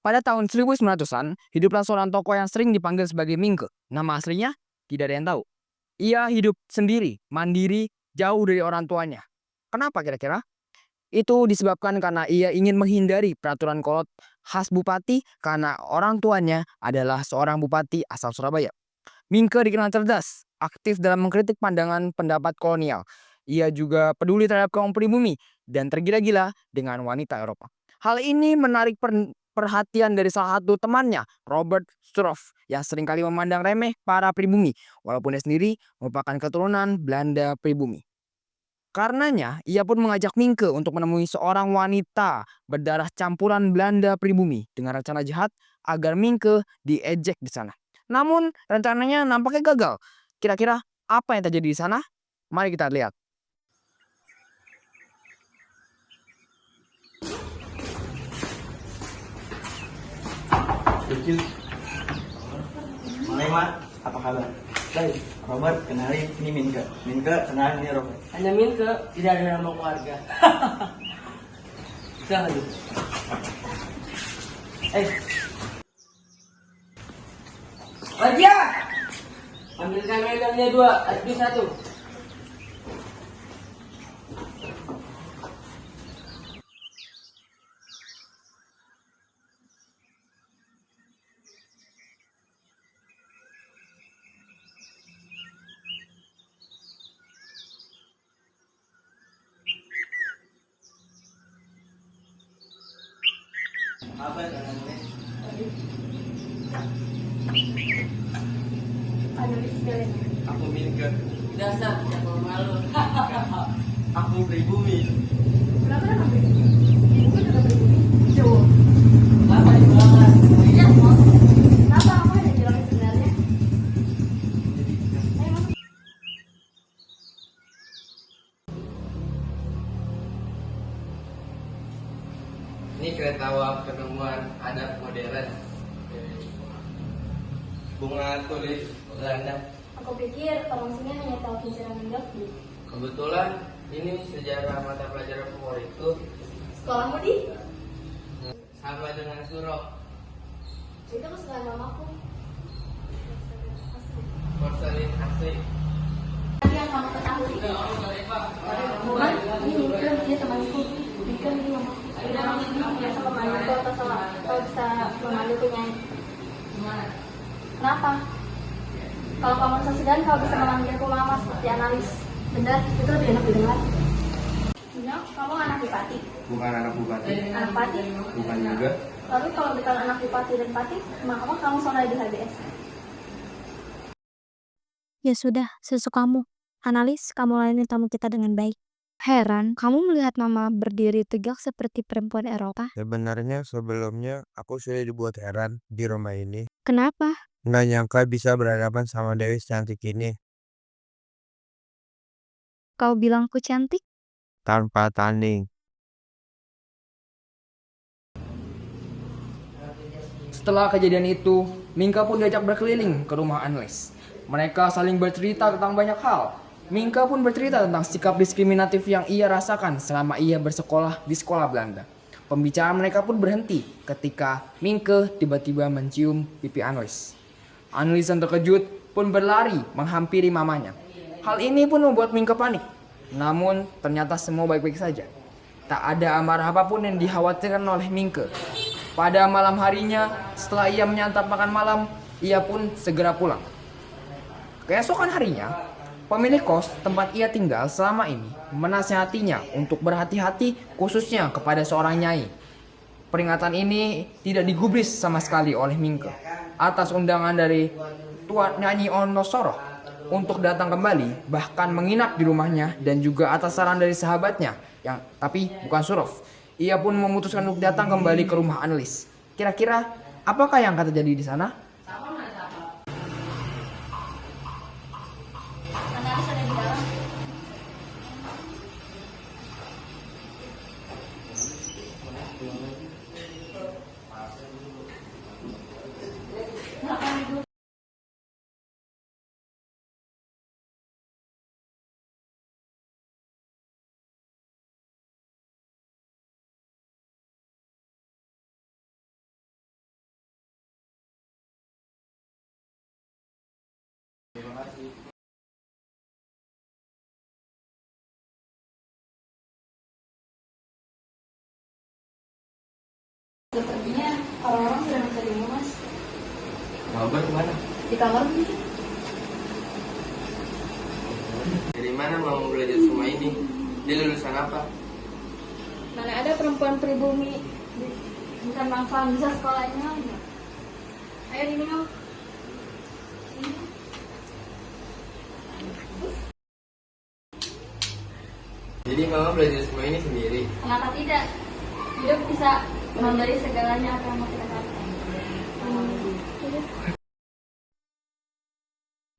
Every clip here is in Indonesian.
Pada tahun 1900-an, hiduplah seorang tokoh yang sering dipanggil sebagai Mingke. Nama aslinya tidak ada yang tahu. Ia hidup sendiri, mandiri, jauh dari orang tuanya. Kenapa kira-kira? Itu disebabkan karena ia ingin menghindari peraturan kolot khas bupati karena orang tuanya adalah seorang bupati asal Surabaya. Mingke dikenal cerdas, aktif dalam mengkritik pandangan pendapat kolonial. Ia juga peduli terhadap kaum pribumi dan tergila-gila dengan wanita Eropa. Hal ini menarik perhatian dari salah satu temannya, Robert Struve, yang seringkali memandang remeh para pribumi, walaupun dia sendiri merupakan keturunan Belanda pribumi. Karenanya, ia pun mengajak Mingke untuk menemui seorang wanita berdarah campuran Belanda pribumi dengan rencana jahat agar Mingke diejek di sana. Namun, rencananya nampaknya gagal. Kira-kira apa yang terjadi di sana? Mari kita lihat. Lucu. Mulai Mat, apa kabar? Baik, Robert, kenalin ini Minke. Minke, kenalin ini Robert. Hanya Minke, tidak ada nama keluarga. Bisa lagi. Raja! Ambilkan medannya 2, Adbi 1. Apa yang namanya? Aku Minke. Dasar, jangan malu. Aku pribumi. Kenapa nama pribumi? Ibu kan juga pribumi. Cowok. Bapak di belakang. Iya, mau. Kenapa kamu ada jelasin sebenarnya? Ayo masuk. Ini kereta uap ketemuan adat modern. Bunga tulis Belanda. Aku pikir promosinya hanya tahu kincir mendaki. Kebetulan ini sejarah mata pelajaran favoritku. Sekolahmu di? Sama dengan Suro. Itu kesukaan mamaku. Porselin asli. Tadi yang kamu ketahui. Bukan, ini Minke, dia temanku. Minke ini mamaku. Udah kamu ini biasa memanggilku atau kau bisa memanggilku Nyai. Gimana? Kenapa? Kalau kamu rasa segan, kau bisa memanggilku mama seperti analis. Benar, itu lebih enak didengar. Nino, kamu anak bupati. Bukan anak bupati. Anak pati. Bukan juga. Lalu kalau bukan anak bupati dan pati, maka kamu saudara di HBS. Ya sudah, sesukamu. Analis, kamu layani tamu kita dengan baik. Heran, kamu melihat mama berdiri tegak seperti perempuan Eropa. Sebenarnya sebelumnya aku sudah dibuat heran di rumah ini. Kenapa? Nggak nyangka bisa berhadapan sama Dewi secantik ini Kau bilang ku cantik? tanpa tanding. Setelah kejadian itu, Mingke pun diajak berkeliling ke rumah Anles. Mereka saling bercerita tentang banyak hal. Mingke pun bercerita tentang sikap diskriminatif yang ia rasakan selama ia bersekolah di sekolah Belanda. Pembicaraan mereka pun berhenti ketika Mingke tiba-tiba mencium pipi Anles. Anles yang terkejut pun berlari menghampiri mamanya. Hal ini pun membuat Mingke panik. Namun ternyata semua baik-baik saja. Tak ada amarah apapun yang dikhawatirkan oleh Mingke. Pada malam harinya, setelah ia menyantap makan malam, ia pun segera pulang. Keesokan harinya, pemilik kos tempat ia tinggal selama ini menasihatinya untuk berhati-hati khususnya kepada seorang nyai. Peringatan ini tidak digubris sama sekali oleh Mingke. Atas undangan dari Tuan Nyanyi Onosoro untuk datang kembali, bahkan menginap di rumahnya dan juga atas saran dari sahabatnya yang tapi bukan Surov. Ia pun memutuskan untuk datang kembali ke rumah Anlis. Kira-kira apakah yang akan terjadi di sana? Sepertinya orang-orang sudah mencarimu, Mas. Robert kemana? Di kamar nih. Dari mana mau belajar semua ini? Dia lulusan apa? Mana ada perempuan pribumi bukan manfaat bisa sekolahnya. Ayo diminum. Jadi mama belajar semua ini sendiri. Kenapa tidak? Hidup bisa memberi segalanya apa yang mau kita dapat.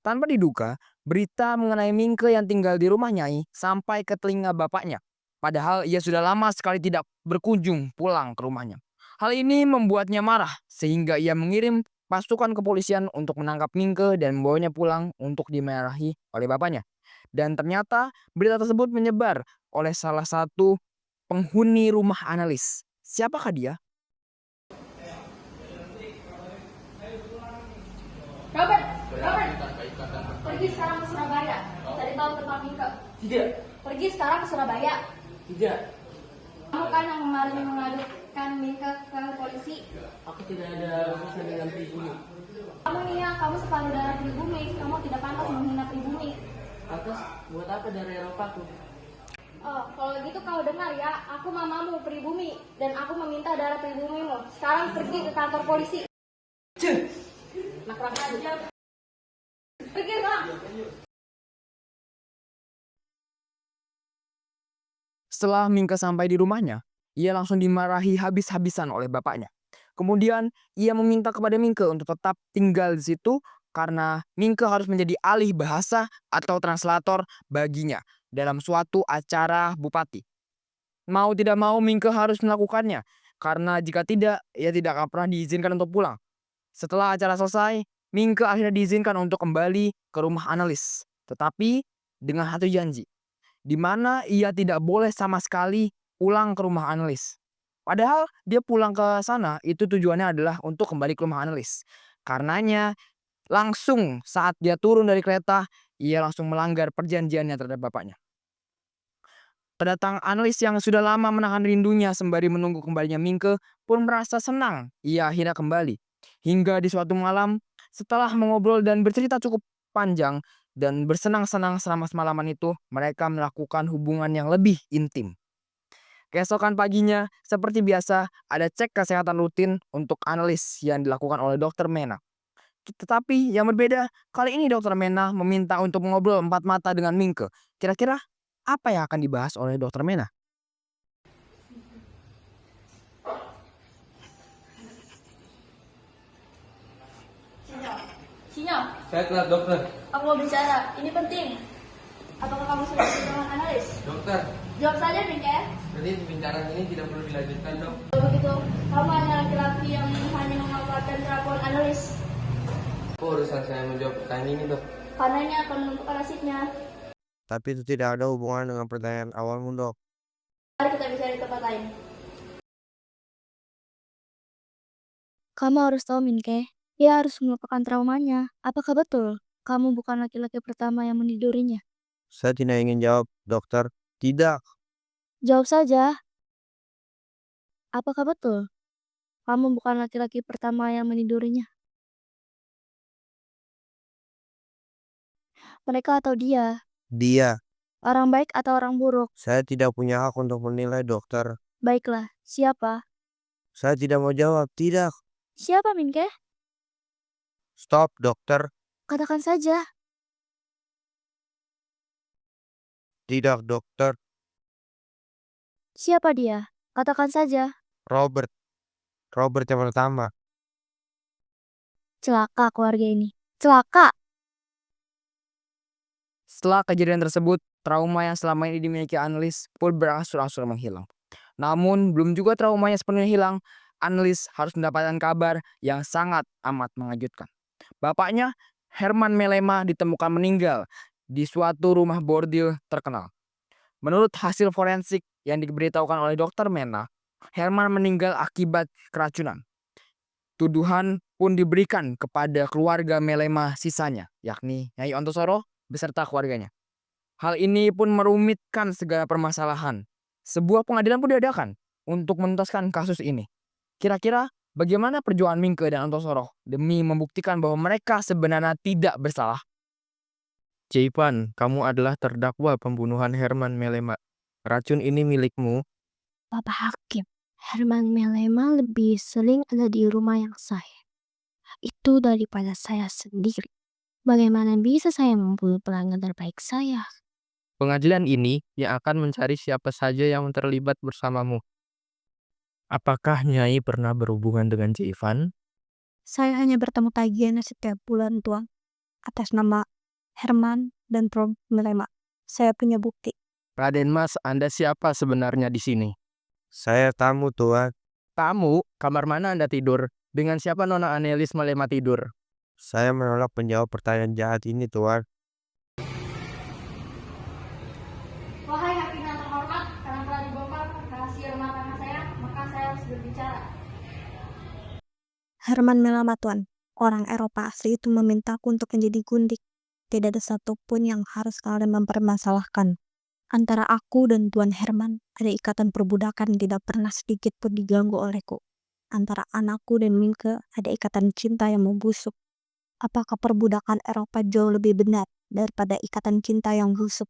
Tanpa diduga, berita mengenai Mingke yang tinggal di rumah Nyai sampai ke telinga bapaknya. Padahal ia sudah lama sekali tidak berkunjung pulang ke rumahnya. Hal ini membuatnya marah sehingga ia mengirim pasukan kepolisian untuk menangkap Mingke dan membawanya pulang untuk dimarahi oleh bapaknya. Dan ternyata berita tersebut menyebar oleh salah satu penghuni rumah analis. Siapakah dia? Robert, pergi sekarang ke Surabaya. Cari tahu tentang Mingke. Tidak. Pergi sekarang ke Surabaya. Tidak. Kamu kan yang kemarin mengadukan Mingke ke polisi. Aku tidak ada urusan dengan pribumi. Kamu nih ya, kamu separuh darah pribumi. Kamu tidak pantas menghina pribumi. Atas buat apa dari Eropaku? Oh, kalau gitu kau dengar ya, aku mamamu pribumi dan aku meminta darah pribumimu. Sekarang pergi ke kantor polisi. Nakrak aja. Pergi lah. Setelah Mingke sampai di rumahnya, ia langsung dimarahi habis-habisan oleh bapaknya. Kemudian ia meminta kepada Mingke untuk tetap tinggal di situ karena Mingke harus menjadi alih bahasa atau translator baginya dalam suatu acara bupati. Mau tidak mau Mingke harus melakukannya karena jika tidak, ia tidak akan pernah diizinkan untuk pulang. Setelah acara selesai, Mingke akhirnya diizinkan untuk kembali ke rumah analis. Tetapi dengan satu janji, di mana ia tidak boleh sama sekali pulang ke rumah analis. Padahal dia pulang ke sana itu tujuannya adalah untuk kembali ke rumah analis. Karenanya langsung saat dia turun dari kereta, ia langsung melanggar perjanjiannya terhadap bapaknya. Kedatangan analis yang sudah lama menahan rindunya sembari menunggu kembalinya Mingke pun merasa senang ia akhirnya kembali. Hingga di suatu malam, setelah mengobrol dan bercerita cukup panjang dan bersenang-senang selama semalaman itu, mereka melakukan hubungan yang lebih intim. Keesokan paginya, seperti biasa, ada cek kesehatan rutin untuk analis yang dilakukan oleh Dr. Mena. Tetapi yang berbeda, kali ini Dr. Mena meminta untuk mengobrol empat mata dengan Mingke. Kira-kira apa yang akan dibahas oleh Dr. Mena? Sinyal, Saya telat dokter. aku mau bicara. Ini penting. Apakah kamu sudah dengan analis? Dokter, Jawab saja, Mingke. jadi pembicaraan ini tidak perlu dilanjutkan dok. Kalau begitu, kamu hanya laki-laki yang hanya memanfaatkan kerapuan analis. Apa urusan saya menjawab pertanyaan ini dok? Karena ini akan menentukan nasibnya. Tapi itu tidak ada hubungan dengan pertanyaan awalmu, Dok. Mari kita bicara di tempat lain. Kamu harus tahu, Minke. Ia harus melupakan traumanya. Apakah betul kamu bukan laki-laki pertama yang menidurinya? Saya tidak ingin jawab, dokter. Tidak. Jawab saja. Apakah betul kamu bukan laki-laki pertama yang menidurinya? Mereka atau dia? Dia. Orang baik atau orang buruk? Saya tidak punya hak untuk menilai, dokter. Baiklah, siapa? Saya tidak mau jawab. Tidak. Siapa, Minke? Stop, dokter. Katakan saja. Tidak, dokter. Siapa dia? Katakan saja. Robert. Robert yang pertama. Celaka keluarga ini. Celaka! Setelah kejadian tersebut, trauma yang selama ini dimiliki analis pun berangsur-angsur menghilang. Namun, belum juga traumanya sepenuhnya hilang, analis harus mendapatkan kabar yang sangat amat mengejutkan. Bapaknya, Herman Melema, ditemukan meninggal di suatu rumah bordil terkenal. Menurut hasil forensik yang diberitahukan oleh Dr. Mena, Herman meninggal akibat keracunan. Tuduhan pun diberikan kepada keluarga Melema sisanya, yakni Nyai Ontosoro beserta keluarganya. Hal ini pun merumitkan segala permasalahan. Sebuah pengadilan pun diadakan untuk menuntaskan kasus ini. Kira-kira bagaimana perjuangan Mingke dan Ontosoro demi membuktikan bahwa mereka sebenarnya tidak bersalah? Jaipan, kamu adalah terdakwa pembunuhan Herman Melema. Racun ini milikmu. Bapak Hakim, Herman Melema lebih sering ada di rumah yang saya. Itu daripada saya sendiri. Bagaimana bisa saya membunuh pelanggan terbaik saya? Pengadilan ini yang akan mencari siapa saja yang terlibat bersamamu. Apakah Nyai pernah berhubungan dengan Jaipan? Saya hanya bertemu tagihannya setiap bulan, Tuan. Atas nama Herman dan Prof. Melema. Saya punya bukti. Raden Mas, Anda siapa sebenarnya di sini? Saya tamu Tuan. Tamu, kamar mana Anda tidur? Dengan siapa Nona Anelis Melema tidur? Saya menolak menjawab pertanyaan jahat ini Tuan. Wahai hakim yang terhormat, karena telah dibongkar rahasia rumah tangga saya, maka saya harus berbicara. Herman Melema, Tuan. Orang Eropa asli itu memintaku untuk menjadi gundik. Tidak ada satupun yang harus kalian mempermasalahkan. Antara aku dan Tuan Herman ada ikatan perbudakan yang tidak pernah sedikit pun diganggu olehku. Antara anakku dan Mingke ada ikatan cinta yang membusuk. Apakah perbudakan Eropa jauh lebih benar daripada ikatan cinta yang busuk?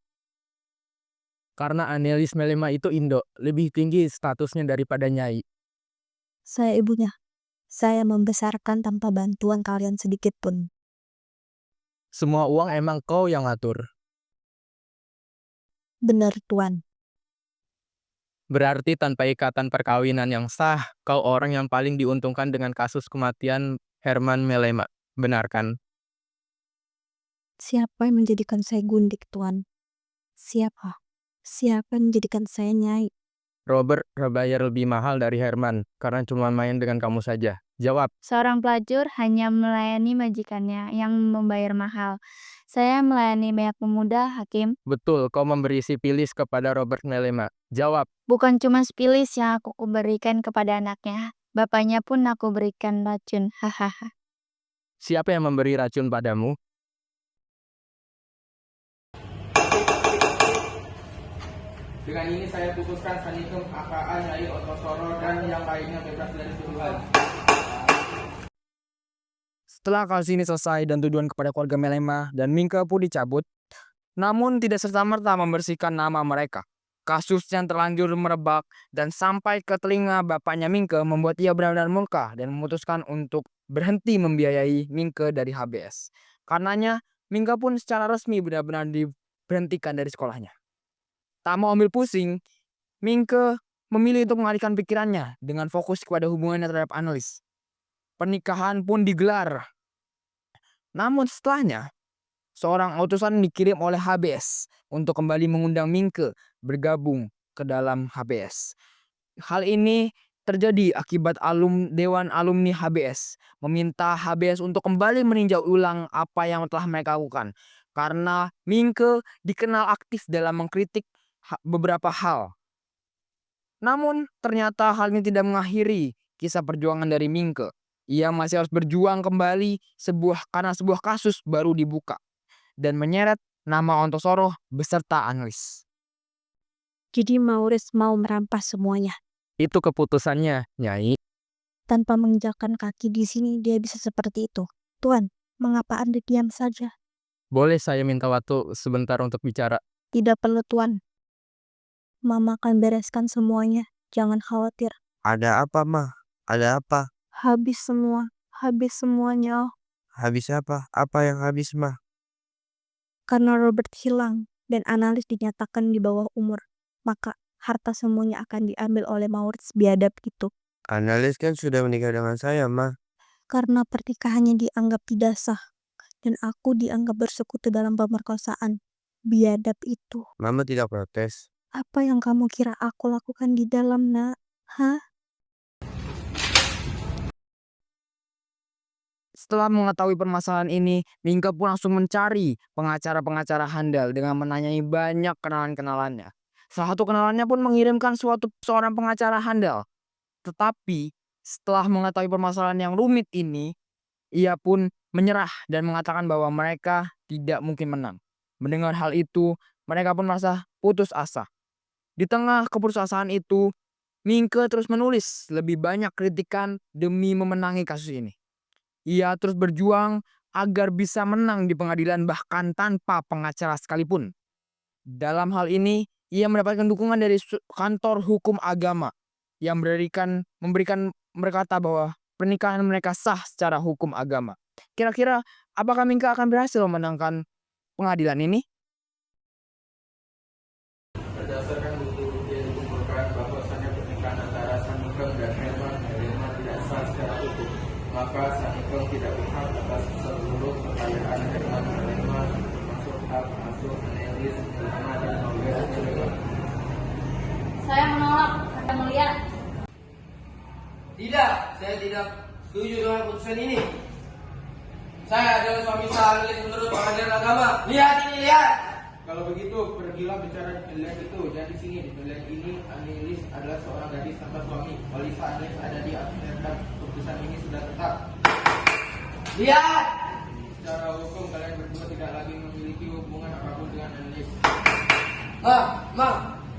Karena Anelis Melema itu Indo, lebih tinggi statusnya daripada Nyai. Saya ibunya. Saya membesarkan tanpa bantuan kalian sedikit pun. Semua uang emang kau yang ngatur. Benar, Tuan. Berarti tanpa ikatan perkawinan yang sah, kau orang yang paling diuntungkan dengan kasus kematian Herman Melema. Benar kan? Siapa yang menjadikan saya gundik, Tuan? Siapa? Siapa yang menjadikan saya Nyai? Robert bayar lebih mahal dari Herman karena cuma main dengan kamu saja. Jawab. Seorang pelacur hanya melayani majikannya yang membayar mahal. Saya melayani banyak pemuda, Hakim. Betul, kau memberi sipilis kepada Robert Melema. Jawab. Bukan cuma spilis yang aku berikan kepada anaknya. Bapaknya pun aku berikan racun. Hahaha. Siapa yang memberi racun padamu? Dengan ini saya putuskan Sanitum AKA Nyai Ontosoro dan yang lainnya bebas dari tuduhan. Setelah kasus ini selesai dan tuduhan kepada keluarga Melema dan Mingke pun dicabut, namun tidak serta-merta membersihkan nama mereka. Kasus yang terlanjur merebak dan sampai ke telinga bapaknya Mingke membuat ia benar-benar murka dan memutuskan untuk berhenti membiayai Mingke dari HBS. Karenanya, Mingke pun secara resmi benar-benar diberhentikan dari sekolahnya. Tak mau ambil pusing, Mingke memilih untuk mengalihkan pikirannya dengan fokus kepada hubungannya terhadap Annelies. Pernikahan pun digelar. Namun setelahnya, seorang utusan dikirim oleh HBS untuk kembali mengundang Mingke bergabung ke dalam HBS. Hal ini terjadi akibat Dewan Alumni HBS meminta HBS untuk kembali meninjau ulang apa yang telah mereka lakukan. Karena Mingke dikenal aktif dalam mengkritik beberapa hal. Namun ternyata hal ini tidak mengakhiri kisah perjuangan dari Mingke. Ia masih harus berjuang kembali karena sebuah kasus baru dibuka dan menyeret nama Ontosoro beserta Annelies. Jadi Maurice mau merampas semuanya. Itu keputusannya, Nyai. Tanpa menginjakkan kaki di sini dia bisa seperti itu. Tuan, mengapa Anda diam saja? Boleh saya minta waktu sebentar untuk bicara? Tidak perlu, Tuan. Mama akan bereskan semuanya. Jangan khawatir. Ada apa mah? Ada apa? Habis semua. Habis semuanya. Habis apa? Apa yang habis mah? Karena Robert hilang dan Annelies dinyatakan di bawah umur, maka harta semuanya akan diambil oleh Maurice biadab itu. Annelies kan sudah menikah dengan saya mah. Karena pernikahannya dianggap tidak sah dan aku dianggap bersekutu dalam pemerkosaan. Biadab itu. Mama tidak protes. Apa yang kamu kira aku lakukan di dalam, Nak? Hah? Setelah mengetahui permasalahan ini, Mingke pun langsung mencari pengacara-pengacara handal dengan menanyai banyak kenalan-kenalannya. Salah satu kenalannya pun mengirimkan seorang pengacara handal. Tetapi setelah mengetahui permasalahan yang rumit ini, Ia pun menyerah dan mengatakan bahwa mereka tidak mungkin menang. Mendengar hal itu, mereka pun merasa putus asa. Di tengah keputusasaan itu, Mingke terus menulis lebih banyak kritikan demi memenangi kasus ini. Ia terus berjuang agar bisa menang di pengadilan bahkan tanpa pengacara sekalipun. Dalam hal ini, ia mendapatkan dukungan dari kantor hukum agama yang memberikan berkata bahwa pernikahan mereka sah secara hukum agama. Kira-kira apakah Mingke akan berhasil memenangkan pengadilan ini? Berdasarkan bukti-bukti yang dikumpulkan bahwasannya pernikahan antara Saningkeng dan Herman tidak sah secara hukum, maka Saningkeng tidak berhak atas seluruh kekayaan Herman dan Herman, termasuk hak asuh Annelies, Wilma, dan Norbert Herman. Saya menolak, Anda mulia. Tidak, saya tidak setuju dengan putusan ini. Saya adalah suami sah Annelies menurut pengadilan agama. Lihat ini, lihat. Kalau begitu, pergilah bicara di pengadilan itu. Dan di sini, di pengadilan ini, Annelies adalah seorang gadis tanpa suami. Walisa Annelies ada di Amsterdam. Keputusan ini sudah tetap. Lihat. Secara hukum, kalian berdua tidak lagi memiliki hubungan apapun dengan Annelies.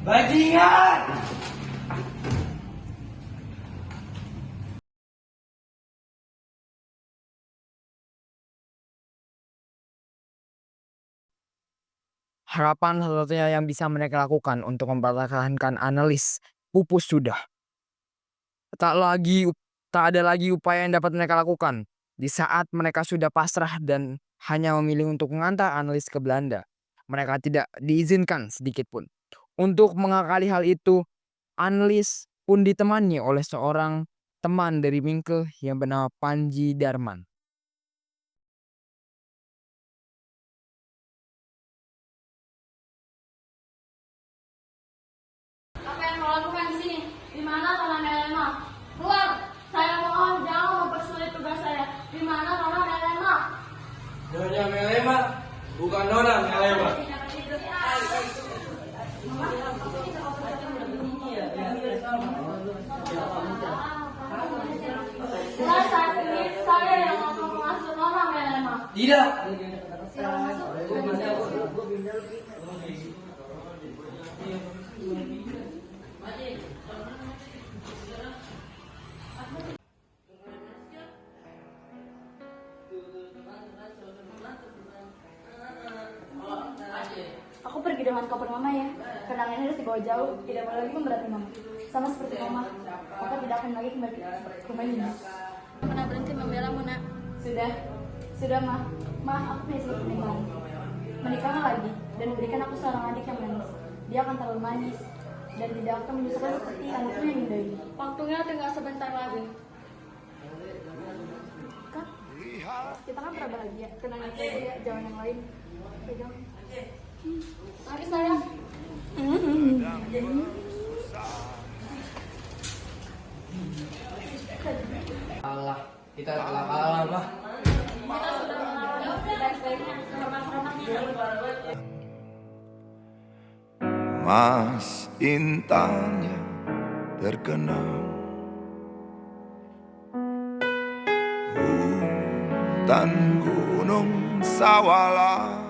Bajingan. Harapan satu-satunya yang bisa mereka lakukan untuk mempertahankan Annelies pupus sudah. Tak ada lagi upaya yang dapat mereka lakukan di saat mereka sudah pasrah dan hanya memilih untuk mengantar Annelies ke Belanda. Mereka tidak diizinkan sedikit pun. Untuk mengakali hal itu, Annelies pun ditemani oleh seorang teman dari Mingke yang bernama Panji Darman. Apa yang kau lakukan di sini? Di mana Nona Melema? Keluar! Saya mohon jangan mempersulit tugas saya. Di mana Nona Melema? Nyonya Melema, bukan Nona Melema. Jelas saat ini saya yang akan mengasuh Nona Melema. Tidak. Aku pergi dengan koper mama ya. Kenangan ini harus dibawa jauh, tidak boleh lagi memberati mama. Sama seperti mama, aku tidak akan lagi kembali ke rumah ini. Pernah berhenti membela Muna? Sudah ma, aku punya satu pernikahan. Menikahlah lagi dan berikan aku seorang adik yang manis. Dia akan terlalu manis dan tidak akan menyusahkan seperti anakku yang indah ini. Waktunya tinggal sebentar lagi. Kak, kita kan pernah bahagia. Tenang aja ya, jangan yang lain. Pegang. Mari sayang. Allah, kita telah kalah, mah. Kita sudah melawan sebaik-baiknya hormat-hormatnya. Mas intannya terkenang, hutan gunung sawah